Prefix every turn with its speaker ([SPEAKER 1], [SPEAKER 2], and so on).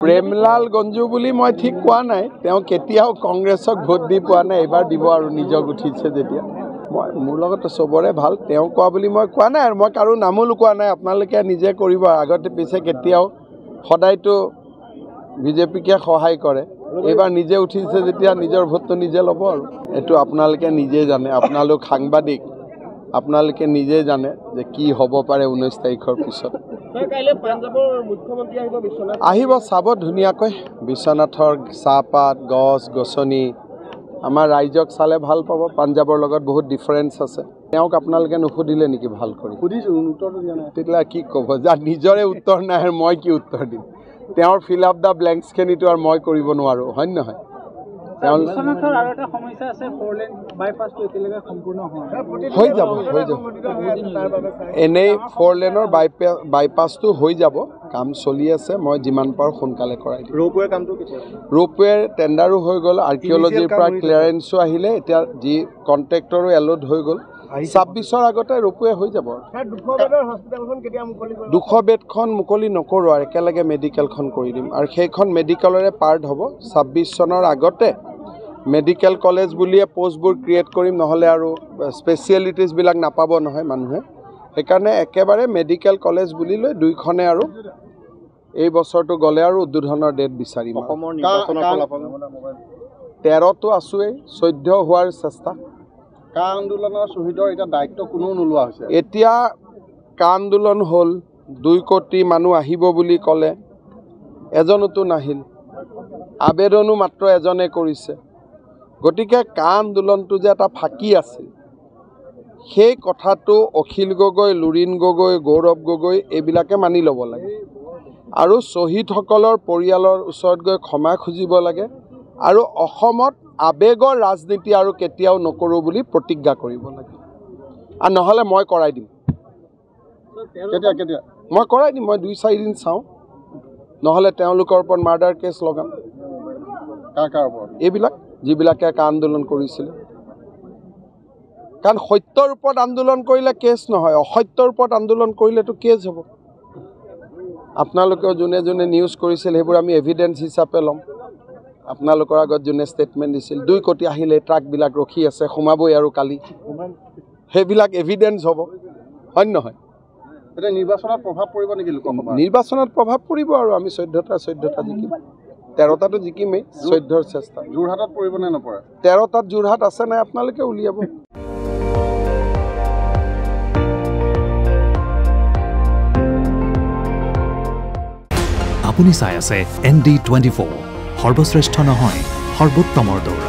[SPEAKER 1] প্ৰেমলাল গঞ্জু বুলি মই ঠিক কোৱা নাই তেওঁ কেতিয়াও কংগ্ৰেছক ভোট দি পোৱা নাই এবাৰ দিব আৰু নিজক উঠিছে যেতিয়া মই মোৰ লগত সবৰে ভাল তেওঁ কোৱা বুলি মই কোৱা নাই আৰু মই কাৰো নামো লুকোৱা নাই আপোনালোকে নিজে কৰিব আগতে পিছে কেতিয়াও সদায়তো বিজেপিকে সহায় কৰে এবাৰ নিজে উঠিছে যেতিয়া নিজৰ ভোটটো নিজে ল'ব আৰু এটো আপোনালোকে নিজে জানে আপোনালোক সাংবাদিক আপোনালোকে নিজে জানে যে কি হ'ব পাৰে 19 তাৰিখৰ পিছত আহিব চাব ধুনীয়াকৈ বিশ্বনাথৰ চাহপাত গছ গছনি আমাৰ ৰাইজক চালে ভাল পাব পাঞ্জাবৰ লগত বহুত ডিফাৰেন্স আছে তেওঁক আপোনালোকে নুসুধিলে নেকি ভাল কৰি সুধিছো উত্তৰটো দিয়া নাই তেতিয়া কি ক'ব যা নিজৰে উত্তৰ নাই আৰু মই কি উত্তৰ দিম তেওঁৰ ফিল আপ দা ব্লেংকছ খিনিটো আৰু মই কৰিব নোৱাৰো হয় নহয়
[SPEAKER 2] বিশ্বনাথৰ আৰু এটা সমস্যা আছে ফ'ৰলেন বাইপাছটো এতিয়ালৈকে সম্পূৰ্ণ
[SPEAKER 1] হৈ যাব এনেই ফ'ৰলেনৰ বাইপাছটো হৈ যাব কাম চলি আছে মই যিমান পাৰো সোনকালে কৰাই দিম
[SPEAKER 2] ৰোপৱে কামটো কেতিয়া
[SPEAKER 1] ৰোপৱেৰ টেণ্ডাৰো হৈ গ'ল আৰ্কিঅলজিৰ পৰা ক্লিয়াৰেন্সো আহিলে এতিয়া যি কন্ট্ৰেক্টৰো এল'ড হৈ গ'ল 26ৰ আগতে ৰোপৱে হৈ যাব 200 বেডখন মুকলি নকৰো আৰু একেলগে মেডিকেলখন কৰি দিম আৰু সেইখন মেডিকেলৰে পাৰ্ট হ'ব 26 চনৰ আগতে মেডিকেল কলেজ বুলিয়ে পোষ্টবোৰ ক্ৰিয়েট কৰিম নহ'লে আৰু স্পেচিয়েলিটিজবিলাক নাপাব নহয় মানুহে সেইকাৰণে একেবাৰে মেডিকেল কলেজ বুলি লৈ দুইখনে আৰু এই বছৰটো গ'লে আৰু উদ্বোধনৰ ডেট বিচাৰিম 13টো আছোৱেই 14 হোৱাৰ চেষ্টা কা আন্দোলনৰ শ্বহীদৰ এটা দায়িত্ব কোনো নোলোৱা হৈছে এতিয়া কা আন্দোলন হ'ল 2 কোটি মানুহ আহিব বুলি ক'লে এজনতো নাহিল আবেদনো মাত্ৰ এজনে কৰিছে গতিকে কা আন্দোলনটো যে এটা ফাঁকি আছিল সেই কথাটো অখিল গগৈ লুৰিণ গগৈ গৌৰৱ গগৈ এইবিলাকে মানি ল'ব লাগে আৰু শ্বহীদসকলৰ পৰিয়ালৰ ওচৰত গৈ ক্ষমা খুজিব লাগে আৰু অসমত আবেগৰ ৰাজনীতি আৰু কেতিয়াও নকৰো বুলি প্ৰতিজ্ঞা কৰিব লাগে আৰু নহলে মই কৰাই দিম কেতিয়া মই কৰাই দিম মই 2-4 দিন চাওঁ নহলে তেওঁলোকৰ ওপৰত মাৰ্ডাৰ কেছ লগাম কাৰ ওপৰত এইবিলাক যিবিলাকে কা আন্দোলন কৰিছিল কাৰণ সত্যৰ ওপৰত আন্দোলন কৰিলে কেছ নহয় অসত্যৰ ওপৰত আন্দোলন কৰিলেতো কেছ হ'ব আপোনালোকে যোনে যোনে নিউজ কৰিছিল সেইবোৰ আমি এভিডেন্স হিচাপে ল'ম আপোনালোকৰ আগত যোনে ষ্টেটমেণ্ট দিছিল 2 কোটি আহিলে ট্ৰাকবিলাক ৰখি আছে সোমাবই আৰু কালি সেইবিলাক এভিডেন্স হ'ব হয় নহয় এটা নিৰ্বাচনত প্ৰভাৱ পৰিব নেকি লোকসভা নিৰ্বাচনত প্ৰভাৱ পৰিব আৰু আমি 14টা জিকিম 13টাটো জিকিমেই 14ৰ চেষ্টা যোৰহাটত পৰিব নে নপৰে 13টাত যোৰহাট আছে নাই আপোনালোকে উলিয়াব
[SPEAKER 3] আপুনি চাই আছে ND24 সৰ্বশ্ৰেষ্ঠ নহয় সৰ্বোত্তমৰ দৌৰ